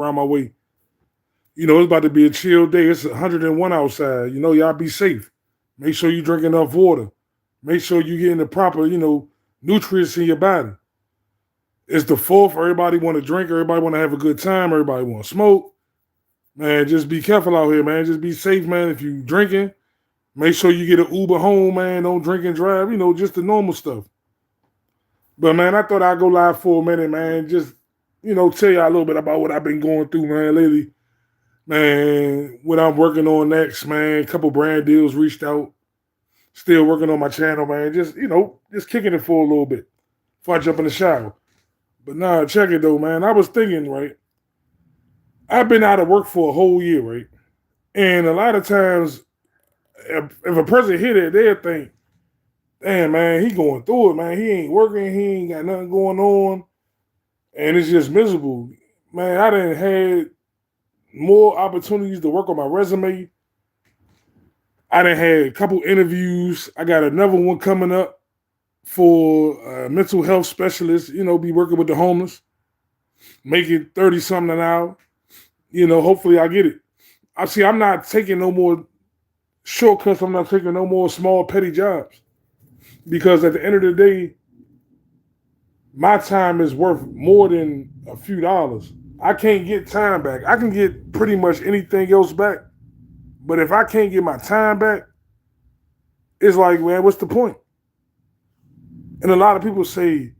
around my way. It's about to be a chill day. It's 101 outside. Y'all be safe. Make sure you drink enough water. Make sure you getting the proper, nutrients in your body. It's the 4th. Everybody want to drink. Everybody want to have a good time. Everybody want to smoke. Man, just be careful out here, man. Just be safe, man. If you drinking, make sure you get an Uber home, man. Don't drink and drive. Just the normal stuff. But, man, I thought I'd go live for a minute, man. Just, tell y'all a little bit about what I've been going through, man, lately. Man, what I'm working on next, man. A couple brand deals reached out. Still working on my channel, man. Just kicking it for a little bit before I jump in the shower. But nah, check it though, man. I was thinking, right? I've been out of work for a whole year, right? And a lot of times, if a person hit it, they'll think, damn, man, he going through it, man. He ain't working. He ain't got nothing going on. And it's just miserable. Man, I done had more opportunities to work on my resume. I done had a couple interviews. I got another one coming up for a mental health specialist, be working with the homeless, making 30-something an hour. Hopefully I get it. I'm not taking no more shortcuts. I'm not taking no more small, petty jobs. Because at the end of the day, my time is worth more than a few dollars. I can't get time back. I can get pretty much anything else back. But if I can't get my time back, it's like, man, what's the point? And a lot of people say,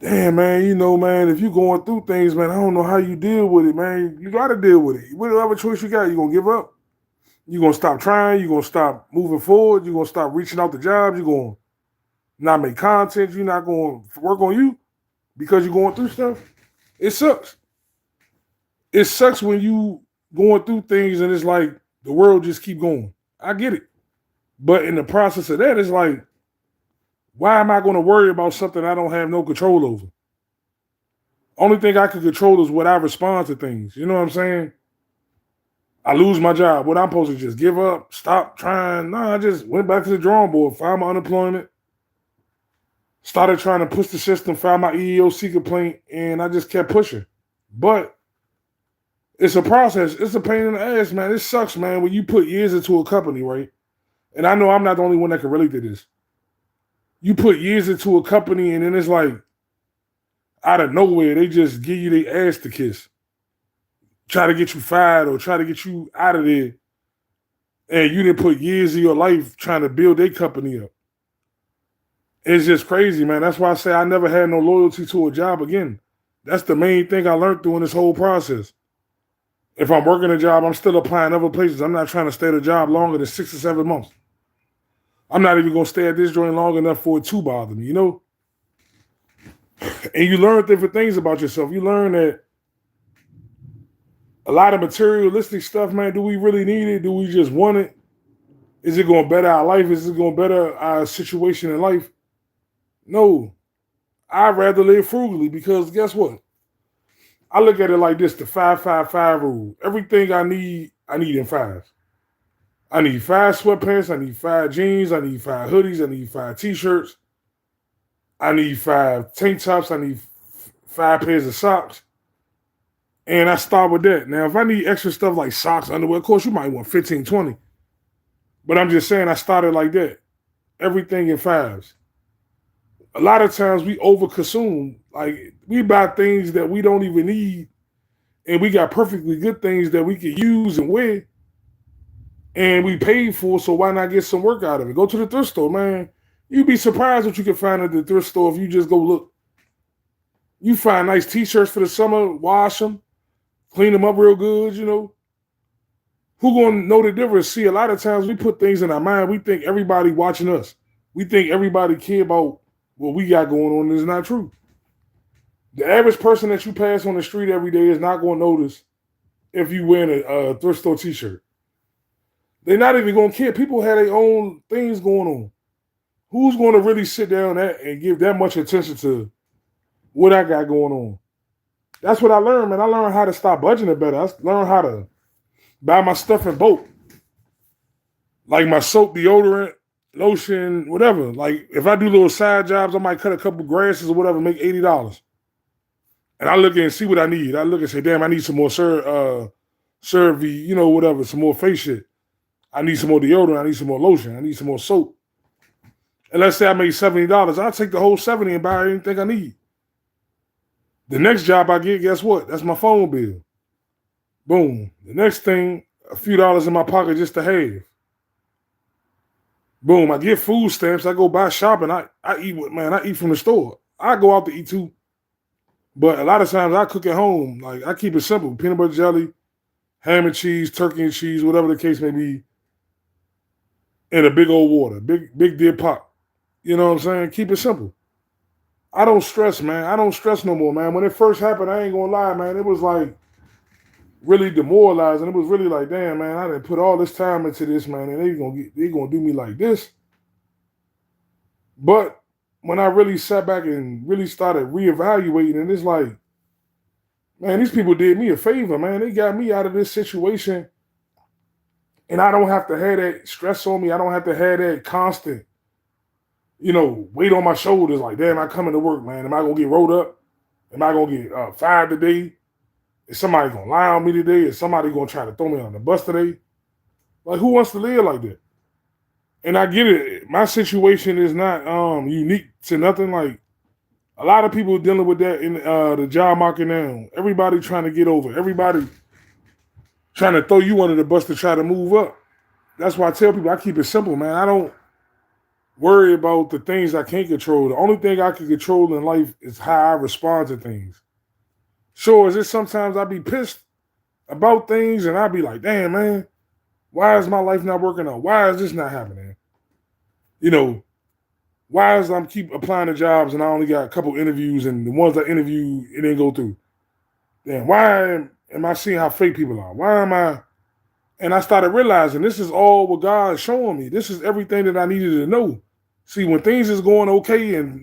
damn, man, man, if you're going through things, man, I don't know how you deal with it, man. You got to deal with it. Whatever choice you got, you going to give up? You're going to stop trying? You're going to stop moving forward? You're going to stop reaching out to jobs? You're going to not make content? You're not going to work on you because you're going through stuff? It sucks. It sucks when you going through things and it's like the world just keep going. I get it. But in the process of that, it's like, why am I going to worry about something I don't have no control over? Only thing I can control is what I respond to things. You know what I'm saying? I lose my job. What I'm supposed to just give up, stop trying? No, I just went back to the drawing board, found my unemployment, started trying to push the system, found my EEOC complaint, and I just kept pushing. But it's a process. It's a pain in the ass, man. It sucks, man, when you put years into a company, right? And I know I'm not the only one that can relate to this. You put years into a company and then it's like, out of nowhere, they just give you their ass to kiss. Try to get you fired or try to get you out of there. And you didn't put years of your life trying to build their company up. It's just crazy, man. That's why I say I never had no loyalty to a job again. That's the main thing I learned during this whole process. If I'm working a job, I'm still applying other places. I'm not trying to stay at a job longer than 6 or 7 months. I'm not even going to stay at this joint long enough for it to bother me, And you learn different things about yourself. You learn that a lot of materialistic stuff, man, do we really need it? Do we just want it? Is it going to better our life? Is it going to better our situation in life? No. I'd rather live frugally because guess what? I look at it like this, the 5-5-5 rule. Everything I need in fives. I need 5 sweatpants. I need 5 jeans. I need 5 hoodies. I need 5 t-shirts. I need 5 tank tops. I need 5 pairs of socks. And I start with that. Now, if I need extra stuff like socks, underwear, of course, you might want 15, 20. But I'm just saying I started like that. Everything in fives. A lot of times we overconsume. Like, we buy things that we don't even need. And we got perfectly good things that we can use and wear. And we paid for, so why not get some work out of it? Go to the thrift store, man. You'd be surprised what you can find at the thrift store if you just go look. You find nice t-shirts for the summer, wash them, clean them up real good, Who gonna know the difference? See, a lot of times we put things in our mind. We think everybody watching us. We think everybody care about what we got going on. It's not true. The average person that you pass on the street every day is not going to notice if you wearing a thrift store t-shirt. They're not even going to care. People have their own things going on. Who's going to really sit down and give that much attention to what I got going on? That's what I learned, man. I learned how to stop budgeting better. I learned how to buy my stuff in bulk. Like my soap, deodorant, lotion, whatever. Like if I do little side jobs, I might cut a couple grasses or whatever, make $80. And I look and see what I need. I look and say, damn, I need some more CeraVe, whatever, some more face shit. I need some more deodorant. I need some more lotion. I need some more soap. And let's say I made $70. I'll take the whole 70 and buy anything I need. The next job I get, guess what? That's my phone bill. Boom. The next thing, a few dollars in my pocket just to have. Boom. I get food stamps. I go buy shopping. I eat I eat from the store. I go out to eat too. But a lot of times I cook at home. Like, I keep it simple. Peanut butter jelly, ham and cheese, turkey and cheese, whatever the case may be, in a big old water. Big deep pot. You know what I'm saying? Keep it simple. I don't stress, man. I don't stress no more, man. When it first happened, I ain't gonna lie, man. It was like really demoralizing. It was really like, damn, man, I didn't put all this time into this, man, and they gonna do me like this. But when I really sat back and really started reevaluating, and it's like, man, these people did me a favor, man. They got me out of this situation, and I don't have to have that stress on me. I don't have to have that constant, weight on my shoulders. Like, damn, I coming to work, man. Am I gonna get rolled up? Am I gonna get fired today? Is somebody gonna lie on me today? Is somebody gonna try to throw me on the bus today? Like, who wants to live like that? And I get it. My situation is not unique to nothing. Like, a lot of people dealing with that in the job market now. Everybody trying to get over. Everybody trying to throw you under the bus to try to move up. That's why I tell people I keep it simple, man. I don't worry about the things I can't control. The only thing I can control in life is how I respond to things. Sure, is it sometimes I be pissed about things and I be like, damn, man, why is my life not working out? Why is this not happening? Why is I keep applying to jobs and I only got a couple interviews and the ones I interview, it didn't go through? Damn, why am I seeing how fake people are? Why am I? And I started realizing this is all what God is showing me. This is everything that I needed to know. See, when things is going okay and,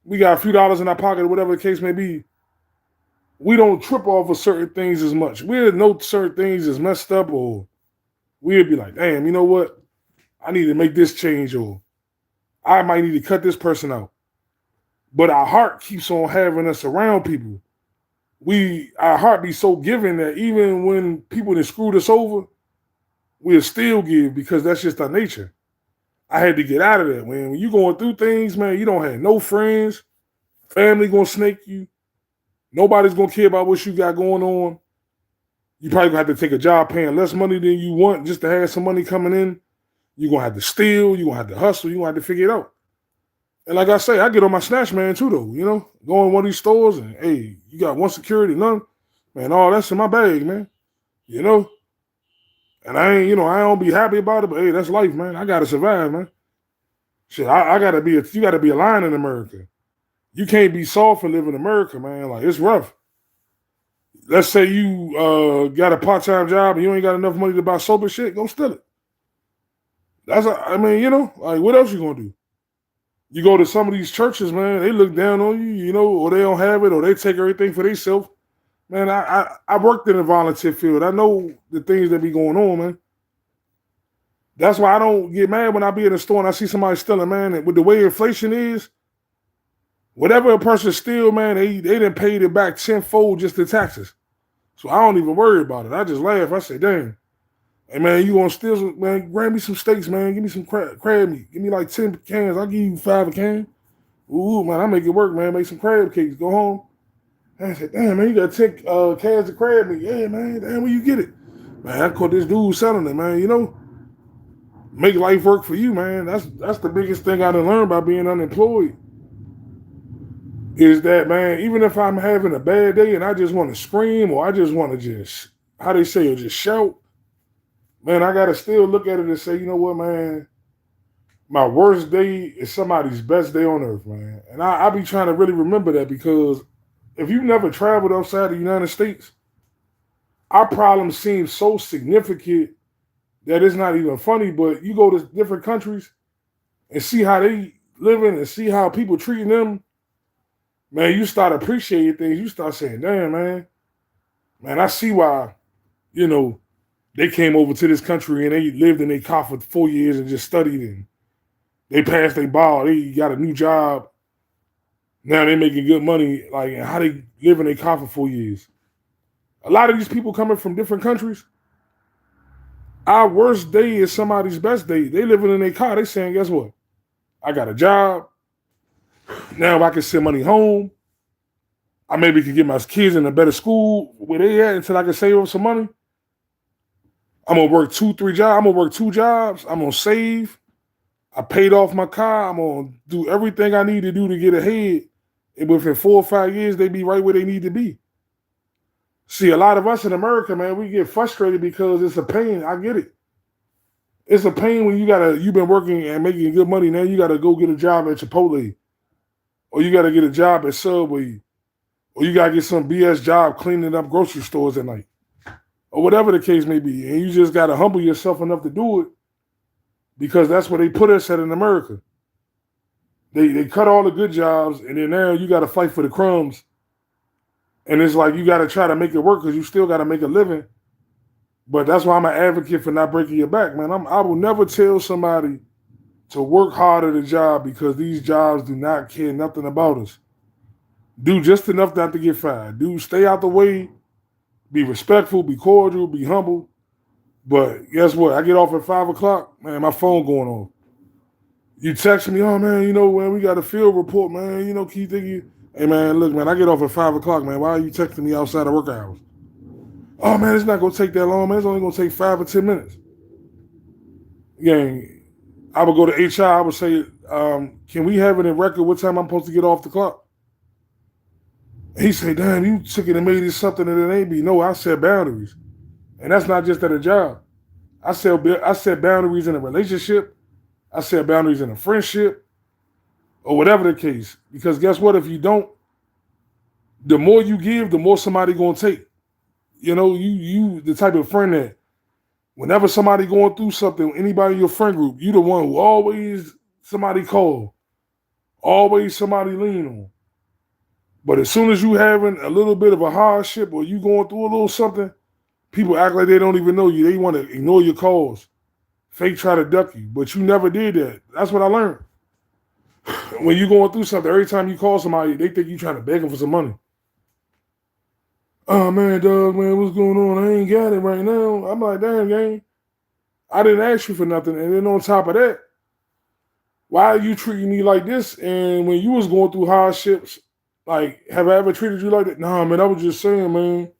we got a few dollars in our pocket or whatever the case may be, we don't trip off of certain things as much. We'll know certain things is messed up, or we'll be like, damn, you know what? I need to make this change, or I might need to cut this person out. But our heart keeps on having us around people. Our heart be so giving that even when people that screwed us over, we'll still give because that's just our nature. I had to get out of that, man. When you're going through things, man, you don't have no friends. Family gonna snake you. Nobody's gonna care about what you got going on. You probably gonna have to take a job paying less money than you want just to have some money coming in. You're gonna have to steal, you're gonna have to hustle, you're gonna have to figure it out. And like I say, I get on my snatch man too, though, go in one of these stores and hey, you got one security, none, man, all that's in my bag, man. And I ain't, I don't be happy about it, but hey, that's life, man. I gotta survive, man. Shit, I gotta be you gotta be a lion in America. You can't be soft and live in America, man. Like, it's rough. Let's say you got a part-time job and you ain't got enough money to buy soap and shit, go steal it. Like, what else you gonna do? You go to some of these churches, man, they look down on you, or they don't have it, or they take everything for themselves. Man, I worked in the volunteer field. I know the things that be going on, man. That's why I don't get mad when I be in the store and I see somebody stealing, man. And with the way inflation is, whatever a person steal, man, they done paid it back tenfold just the taxes. So I don't even worry about it. I just laugh. I say, dang. Hey, man, you gonna steal some, man, grab me some steaks, man. Give me some crab meat. Give me like 10 cans. I'll give you 5 a can. Ooh, man, I make it work, man. Make some crab cakes. Go home. And I said, damn, man, you got 10 cans of crab meat. Yeah, man, damn, where you get it? Man, I caught this dude selling it, man, Make life work for you, man. That's the biggest thing I done learned by being unemployed. Is that, man, even if I'm having a bad day and I just want to scream or I just want to just, how they say, or just shout, man, I got to still look at it and say, you know what, man, my worst day is somebody's best day on earth, man. And I be trying to really remember that because if you've never traveled outside the United States, our problems seem so significant that it's not even funny, but you go to different countries and see how they living and see how people treating them, man, you start appreciating things. You start saying, damn, man, I see why, they came over to this country and they lived in their car for 4 years and just studied and they passed their bar. They got a new job. Now they making good money, like how they live in their car for 4 years. A lot of these people coming from different countries, our worst day is somebody's best day. They living in their car. They saying, guess what? I got a job. Now I can send money home. I maybe can get my kids in a better school where they at until I can save up some money. I'm gonna work 2-3 jobs. I'm gonna work 2 jobs. I'm gonna save. I paid off my car. I'm gonna do everything I need to do to get ahead. And within 4 or 5 years, they be right where they need to be. See, a lot of us in America, man, we get frustrated because it's a pain. I get it. It's a pain when you've been working and making good money. Now you gotta go get a job at Chipotle, or you gotta get a job at Subway, or you gotta get some BS job cleaning up grocery stores at night, or whatever the case may be. And you just gotta humble yourself enough to do it because that's what they put us at in America. They cut all the good jobs, and then now you gotta fight for the crumbs. And it's like you gotta try to make it work because you still gotta make a living. But that's why I'm an advocate for not breaking your back, man. I will never tell somebody to work hard at a job because these jobs do not care nothing about us. Do just enough not to get fired. Do stay out the way, be respectful, be cordial, be humble. But guess what? I get off at 5 o'clock, man, my phone going off. You text me, oh man, man, we got a field report, man. Can you think you? Hey man, look, man, I get off at 5 o'clock, man. Why are you texting me outside of work hours? Oh man, it's not gonna take that long, man. It's only gonna take 5 or 10 minutes. Again, I would go to HR, I would say, can we have it in record what time I'm supposed to get off the clock? He said, damn, you took it and made it something that it ain't be. No, I set boundaries. And that's not just at a job. I set boundaries in a relationship. I set boundaries in a friendship, or whatever the case. Because guess what? If you don't, the more you give, the more somebody gonna take. You the type of friend that whenever somebody going through something, anybody in your friend group, you the one who always somebody call, always somebody lean on. But as soon as you having a little bit of a hardship or you going through a little something, people act like they don't even know you. They want to ignore your calls. Fake try to duck you, but you never did that. That's what I learned. When you going through something, every time you call somebody, they think you trying to beg them for some money. Oh man, dog, man, what's going on? I ain't got it right now. I'm like, damn, gang. I didn't ask you for nothing. And then on top of that, why are you treating me like this? And when you was going through hardships, like, have I ever treated you like that? Nah, man, I was just saying, man.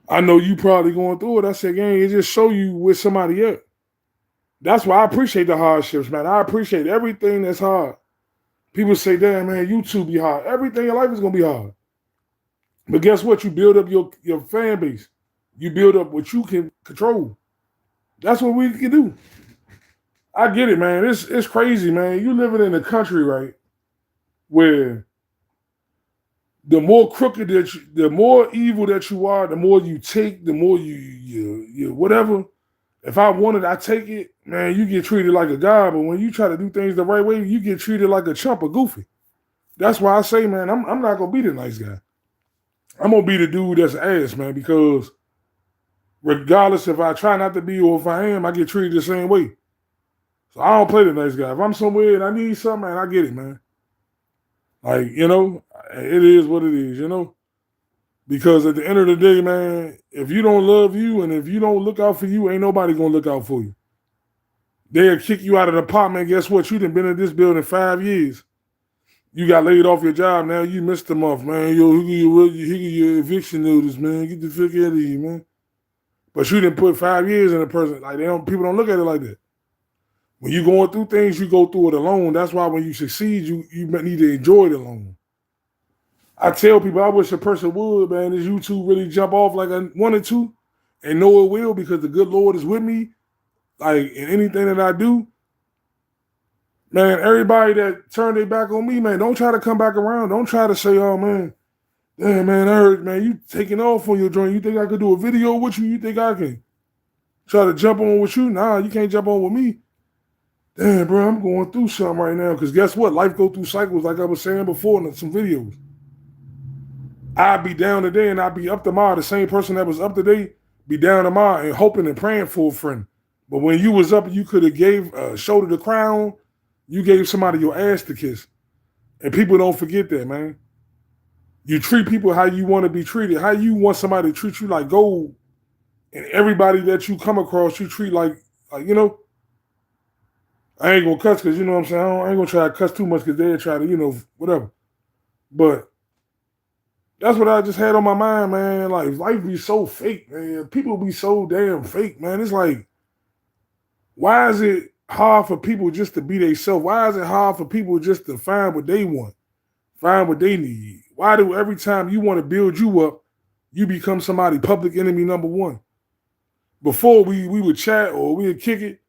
I know you probably going through it. I said, gang, it just show you where somebody at. That's why I appreciate the hardships, man. I appreciate everything that's hard. People say, damn, man, YouTube be hard. Everything in your life is going to be hard. But guess what? You build up your fan base. You build up what you can control. That's what we can do. I get it, man. It's crazy, man. You living in a country, right, where the more crooked the more evil that you are, the more you take, the more you whatever. If I wanted, I take it, man, you get treated like a god. But when you try to do things the right way, you get treated like a chump, a goofy. That's why I say, man, I'm not going to be the nice guy. I'm going to be the dude that's ass, man, because regardless if I try not to be or if I am, I get treated the same way. So I don't play the nice guy. If I'm somewhere and I need something, man, I get it, man. Like, it is what it is, Because at the end of the day, man, if you don't love you and if you don't look out for you, ain't nobody going to look out for you. They'll kick you out of the apartment. Guess what? You done been in this building 5 years. You got laid off your job. Now you missed a month, man. Yo, here get your eviction notice, man. Get the fuck out of here, man. But you didn't put 5 years in a person. Like, people don't look at it like that. When you're going through things, you go through it alone. That's why when you succeed, you need to enjoy it alone. I tell people, I wish a person would, man, this YouTube really jump off like I wanted to, and know it will because the good Lord is with me. Like, in anything that I do, man, everybody that turned their back on me, man, don't try to come back around. Don't try to say, oh, man, damn, man, I heard, man, you taking off on your joint. You think I could do a video with you? You think I can try to jump on with you? Nah, you can't jump on with me. Damn, bro, I'm going through something right now. Because guess what? Life go through cycles, like I was saying before in some videos. I'd be down today and I'd be up tomorrow. The same person that was up today be down tomorrow and hoping and praying for a friend. But when you was up, you could have gave a shoulder to crown. You gave somebody your ass to kiss. And people don't forget that, man. You treat people how you want to be treated, how you want somebody to treat you like gold. And everybody that you come across, you treat like you know, I ain't gonna cuss because you know what I'm saying. I ain't gonna try to cuss too much because they'll try to, you know, whatever. But that's what I just had on my mind, man. Like life be so fake, man. People be so damn fake, man. It's like, why is it hard for people just to be themselves? Why is it hard for people just to find what they want, find what they need? Why do every time you want to build you up, you become somebody public enemy number one? Before we would chat or we would kick it.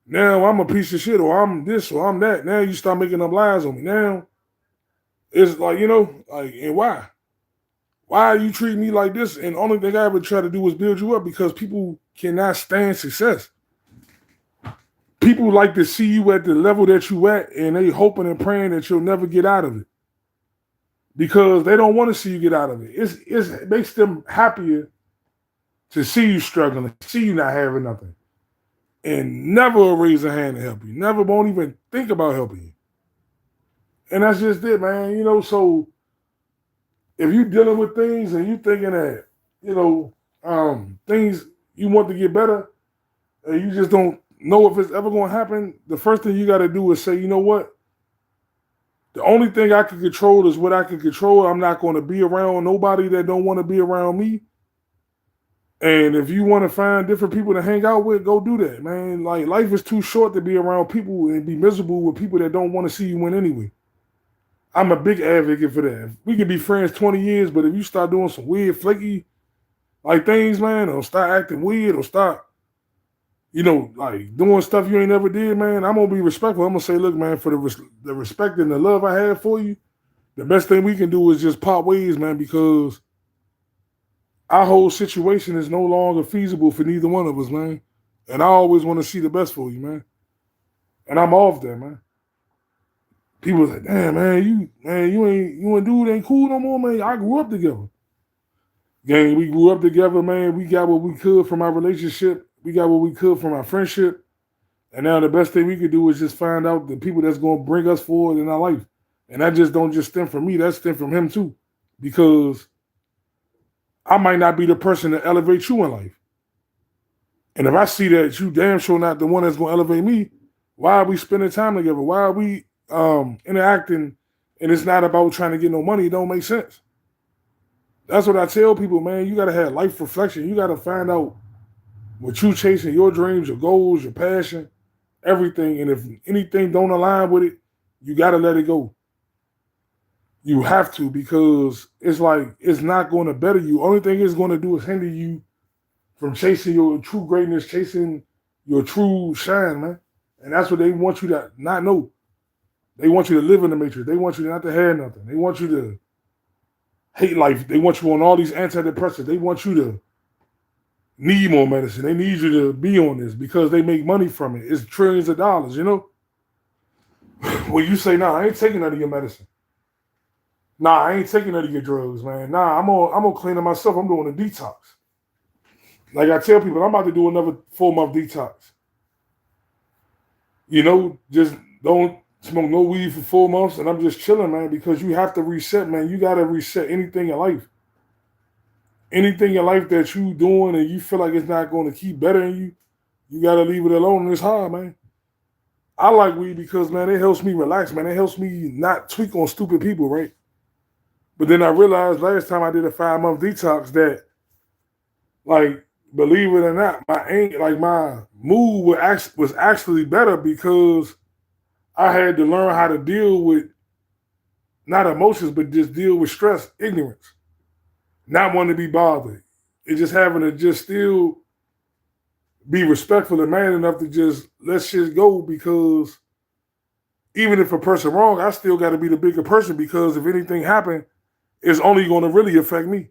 Now I'm a piece of shit or I'm this or I'm that. Now you start making up lies on me. Now it's like, you know, like, and why? Why are you treating me like this? And the only thing I ever try to do is build you up because people cannot stand success. People like to see you at the level that you at and they hoping and praying that you'll never get out of it. Because they don't want to see you get out of it. It makes them happier to see you struggling, see you not having nothing. And never raise a hand to help you. Never won't even think about helping you. And that's just it, man. You know, so if you're dealing with things and you thinking that, you know, things you want to get better, and you just don't know if it's ever going to happen, the first thing you got to do is say, you know what? The only thing I can control is what I can control. I'm not going to be around nobody that don't want to be around me. And if you want to find different people to hang out with, go do that, man. Like, life is too short to be around people and be miserable with people that don't want to see you win anyway. I'm a big advocate for that. We can be friends 20 years, but if you start doing some weird, flaky, like things, man, or start acting weird, or start, you know, like doing stuff you ain't never did, man, I'm going to be respectful. I'm going to say, look, man, for the respect and the love I have for you, the best thing we can do is just part ways, man, because our whole situation is no longer feasible for neither one of us, man. And I always want to see the best for you, man. And I'm off there, man. People like, damn, man, you and dude ain't cool no more, man. I grew up together. Gang, we grew up together, man. We got what we could from our relationship. We got what we could from our friendship. And now the best thing we could do is just find out the people that's going to bring us forward in our life. And that just don't just stem from me. That stem from him too. Because I might not be the person to elevate you in life. And if I see that you damn sure not the one that's going to elevate me, why are we spending time together? Why are we interacting? And it's not about trying to get no money. It don't make sense. That's what I tell people, man. You got to have life reflection. You got to find out what you chasing, your dreams, your goals, your passion, everything. And if anything don't align with it, you got to let it go. You have to, because it's like, it's not going to better you. Only thing it's going to do is hinder you from chasing your true greatness, chasing your true shine, man. And that's what they want you to not know. They want you to live in the matrix. They want you not to have nothing. They want you to hate life. They want you on all these antidepressants. They want you to need more medicine. They need you to be on this because they make money from it. It's trillions of dollars, you know? When you say, nah, I ain't taking none of your medicine. Nah, I ain't taking none of your drugs, man. Nah, I'm gonna clean it myself. I'm doing a detox. Like I tell people, I'm about to do another 4-month detox. You know, just don't smoke no weed for 4 months, and I'm just chilling, man, because you have to reset, man. You got to reset anything in life. Anything in life that you doing and you feel like it's not going to keep bettering you, you got to leave it alone, and it's hard, man. I like weed because, man, it helps me relax, man. It helps me not tweak on stupid people, right? But then I realized last time I did a 5-month detox that, like, believe it or not, my mood was actually better because I had to learn how to deal with not emotions, but just deal with stress, ignorance, not wanting to be bothered. It's just having to just still be respectful and man enough to just let shit go, because even if a person wrong, I still got to be the bigger person, because if anything happened, it's only going to really affect me.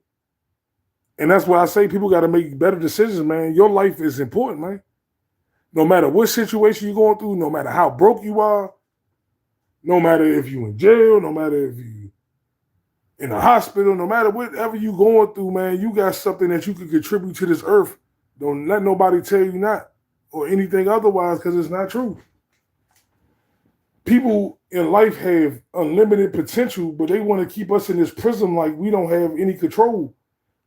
And that's why I say people got to make better decisions, man. Your life is important, man. No matter what situation you're going through, no matter how broke you are, no matter if you're in jail, no matter if you in a hospital, no matter whatever you're going through, man, you got something that you can contribute to this earth. Don't let nobody tell you not or anything otherwise, because it's not true. people in life have unlimited potential, but they want to keep us in this prism like we don't have any control.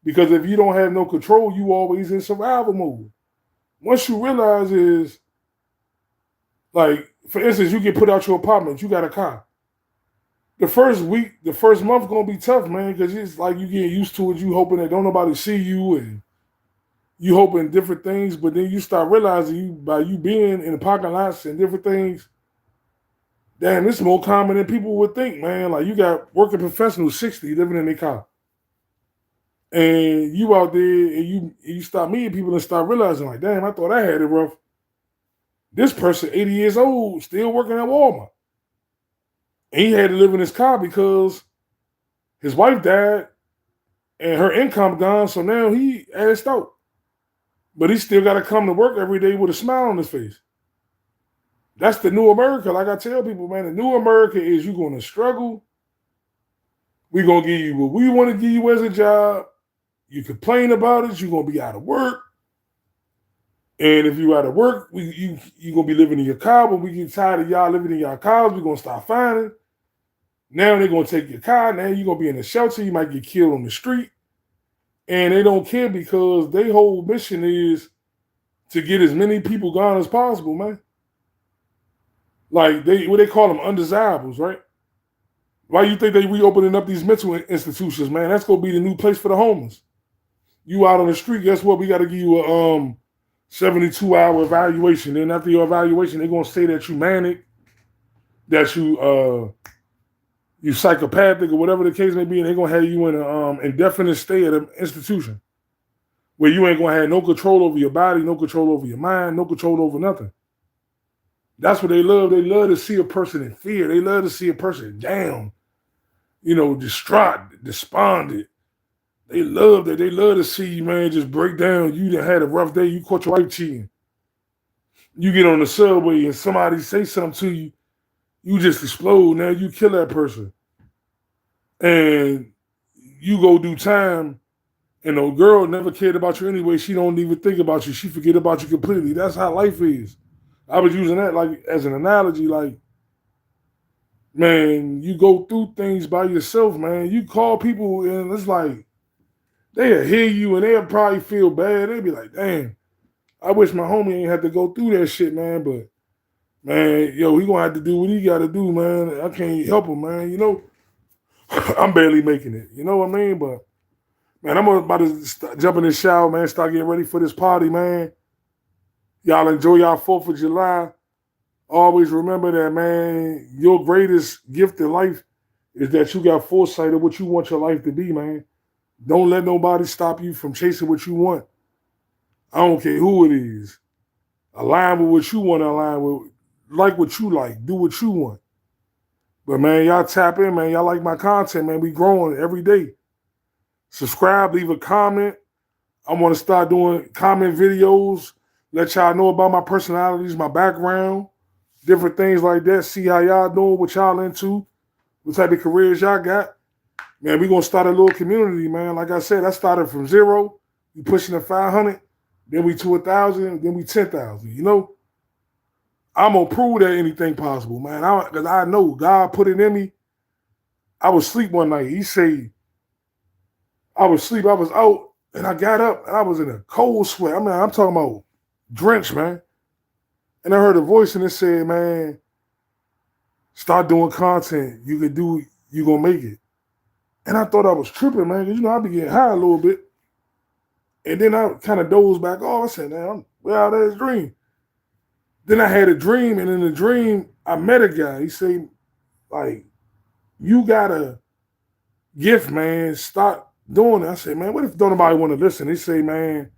Because if you don't have no control, you always in survival mode. Once you realize is, like, for instance, you get put out your apartment, you got a car. The first week, the first month gonna be tough, man, because it's like you getting used to it. You hoping that don't nobody see you, and you hoping different things. But then you start realizing by you being in the parking lots and different things, damn, it's more common than people would think, man. Like you got working professionals 60 living in their car, and you out there and you start meeting people and start realizing, like, damn, I thought I had it rough. This person, 80 years old, still working at Walmart. And he had to live in his car because his wife died and her income gone. So now he assed out. But he still got to come to work every day with a smile on his face. That's the new America. Like I tell people, man, the new America is you're going to struggle. We're going to give you what we want to give you as a job. You complain about it, you're going to be out of work. And if you're out of work, you're going to be living in your car. When we get tired of y'all living in your cars, we're going to start finding. Now they're going to take your car. Now you're going to be in a shelter. You might get killed on the street. And they don't care because their whole mission is to get as many people gone as possible, man. Like, what they call them, undesirables, right? Why you think they reopening up these mental institutions, man? That's going to be the new place for the homeless. You out on the street, guess what? We got to give you a 72-hour evaluation. Then after your evaluation, they're going to say that you manic, that you psychopathic or whatever the case may be, and they're going to have you in an indefinite stay at an institution where you ain't going to have no control over your body, no control over your mind, no control over nothing. That's what they love. They love to see a person in fear. They love to see a person down, distraught, despondent. They love that. They love to see you, man, just break down. You done had a rough day. You caught your wife cheating. You get on the subway and somebody say something to you. You just explode. Now you kill that person. And you go do time, and the girl never cared about you anyway. She don't even think about you. She forget about you completely. That's how life is. I was using that like as an analogy, like, man, you go through things by yourself, man. You call people and it's like, they'll hear you and they'll probably feel bad. They'll be like, damn, I wish my homie ain't had to go through that shit, man. But, man, he going to have to do what he got to do, man. I can't help him, man. I'm barely making it. You know what I mean? But, man, I'm about to jump in the shower, man, start getting ready for this party, man. Y'all enjoy y'all 4th of July. Always remember that, man, your greatest gift in life is that you got foresight of what you want your life to be, man. Don't let nobody stop you from chasing what you want. I don't care who it is. Align with what you want to align with. Like what you like. Do what you want. But, man, y'all tap in, man. Y'all like my content, man. We growing every day. Subscribe. Leave a comment. I want to start doing comment videos. Let y'all know about my personalities, my background, different things like that. See how y'all doing, what y'all into, what type of careers y'all got. Man, we're going to start a little community, man. Like I said, I started from 0. We pushing to 500. Then we to 1,000. Then we 10,000, I'm going to prove that anything possible, man. Because I know God put it in me. I was asleep one night. He said, I was asleep. I was out. And I got up. And I was in a cold sweat. I mean, I'm talking about drenched, man. And I heard a voice and it said, man, start doing content. You can do it. You're going to make it. And I thought I was tripping, man, because, I be getting high a little bit. And then I kind of dozed back off. I said, man, I'm well out of this dream. Then I had a dream, and in the dream, I met a guy. He said, like, you got a gift, man. Start doing it. I said, man, what if don't nobody want to listen? He said, man,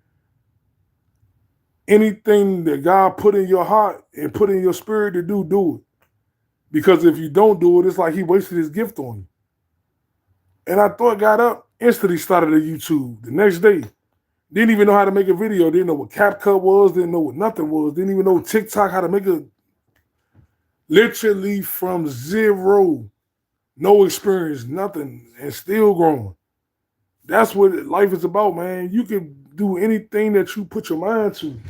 anything that God put in your heart and put in your spirit to do, do it. Because if you don't do it, it's like he wasted his gift on you. And I got up, instantly started a YouTube the next day. Didn't even know how to make a video. Didn't know what CapCut was. Didn't know what nothing was. Didn't even know TikTok, how to make a, literally from 0, no experience, nothing, and still growing. That's what life is about, man. You can do anything that you put your mind to.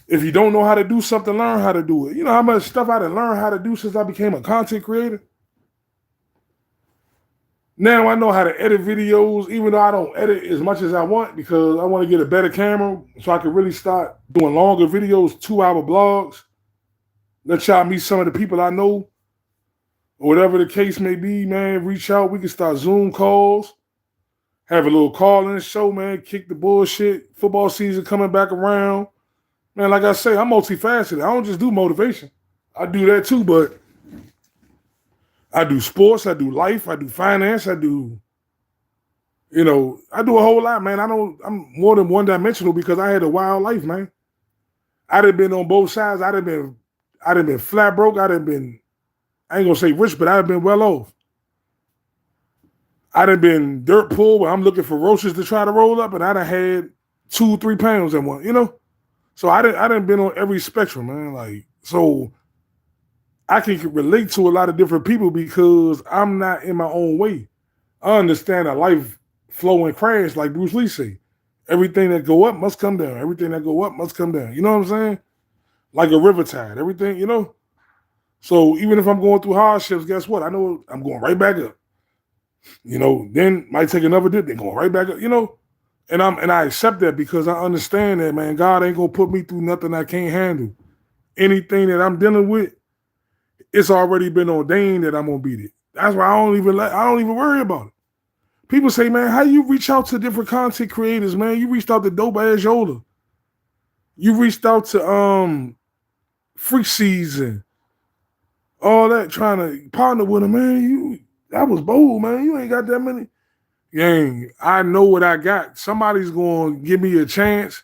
If you don't know how to do something, learn how to do it. You know how much stuff I done learned how to do since I became a content creator? Now I know how to edit videos, even though I don't edit as much as I want because I want to get a better camera so I can really start doing longer videos, 2-hour blogs. Let y'all meet some of the people I know, or whatever the case may be, man. Reach out. We can start Zoom calls, have a little call-in show, man. Kick the bullshit. Football season coming back around. Man, like I say, I'm multifaceted. I don't just do motivation. I do that too, but I do sports, I do life, I do finance, I do, I do a whole lot, man. I'm more than one-dimensional because I had a wild life, man. I'd have been on both sides. I'd have been flat broke. I ain't gonna say rich, but I'd have been well off. I'd have been dirt poor where I'm looking for roaches to try to roll up, and I'd have had 2-3 pounds in one, So I didn't been on every spectrum, man. So I can relate to a lot of different people because I'm not in my own way. I understand that life flow and crash, like Bruce Lee say. Everything that go up must come down. Everything that go up must come down. You know what I'm saying? Like a river tide. Everything, So even if I'm going through hardships, guess what? I know I'm going right back up. Then might take another dip, then going right back up, And I accept that because I understand that, man. God ain't gonna put me through nothing I can't handle. Anything that I'm dealing with, it's already been ordained that I'm gonna beat it. That's why I don't even worry about it. People say, man, how you reach out to different content creators, man? You reached out to Dope Ass Yoda. You reached out to Freak Season, all that, trying to partner with him, man. That was bold, man. You ain't got that many. Gang, I know what I got. Somebody's gonna give me a chance,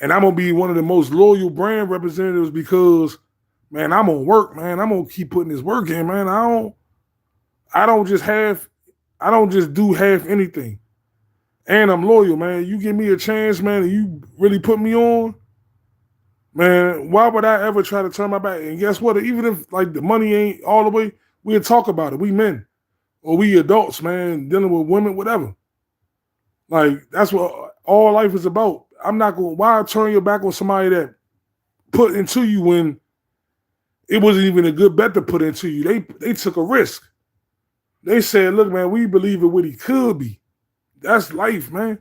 and I'm gonna be one of the most loyal brand representatives because, man, I'm gonna work, man. I'm gonna keep putting this work in, man. I don't just do half anything. And I'm loyal, man. You give me a chance, man, and you really put me on, man, why would I ever try to turn my back? And guess what? Even if the money ain't all the way, we'll talk about it. We men. Or we adults, man, dealing with women, whatever. That's what all life is about. I'm not going, why turn your back on somebody that put into you when it wasn't even a good bet to put into you? They took a risk. They said, look, man, we believe in what he could be. That's life, man.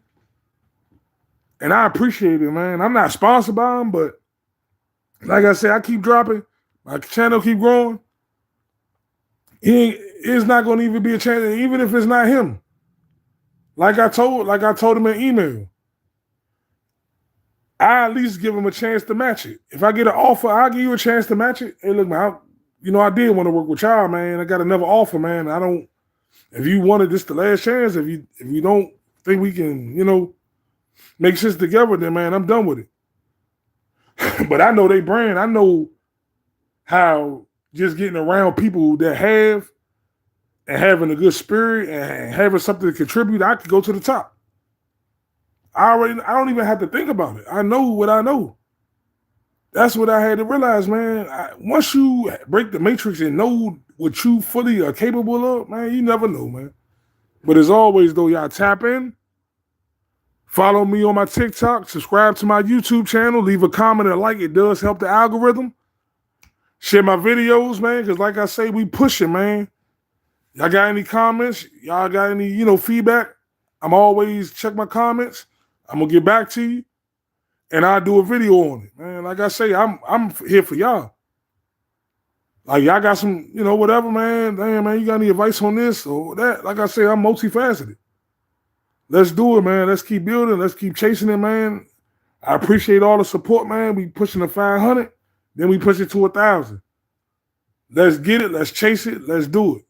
And I appreciate it, man. I'm not sponsored by him, but like I said, I keep dropping. My channel keep growing. It's not going to even be a chance, even if it's not him. Like I told him in email, I at least give him a chance to match it. If I get an offer, I'll give you a chance to match it. Hey, look, man, I did want to work with y'all, man. I got another offer, man. If you wanted this the last chance, if you don't think we can, make sense together, then, man, I'm done with it. But I know they brand. I know how just getting around people that have and having a good spirit and having something to contribute, I could go to the top. I don't even have to think about it. I know what I know. That's what I had to realize, man. Once you break the matrix and know what you fully are capable of, man, you never know, man. But as always, though, y'all tap in. Follow me on my TikTok. Subscribe to my YouTube channel. Leave a comment or like. It does help the algorithm. Share my videos, man, because like I say, we pushing, man. Y'all got any comments? Y'all got any, feedback? I'm always check my comments. I'm going to get back to you. And I'll do a video on it, man. Like I say, I'm here for y'all. Y'all got some, whatever, man. Damn, man, you got any advice on this or that? Like I say, I'm multifaceted. Let's do it, man. Let's keep building. Let's keep chasing it, man. I appreciate all the support, man. We pushing to 500. Then we push it to 1,000. Let's get it. Let's chase it. Let's do it.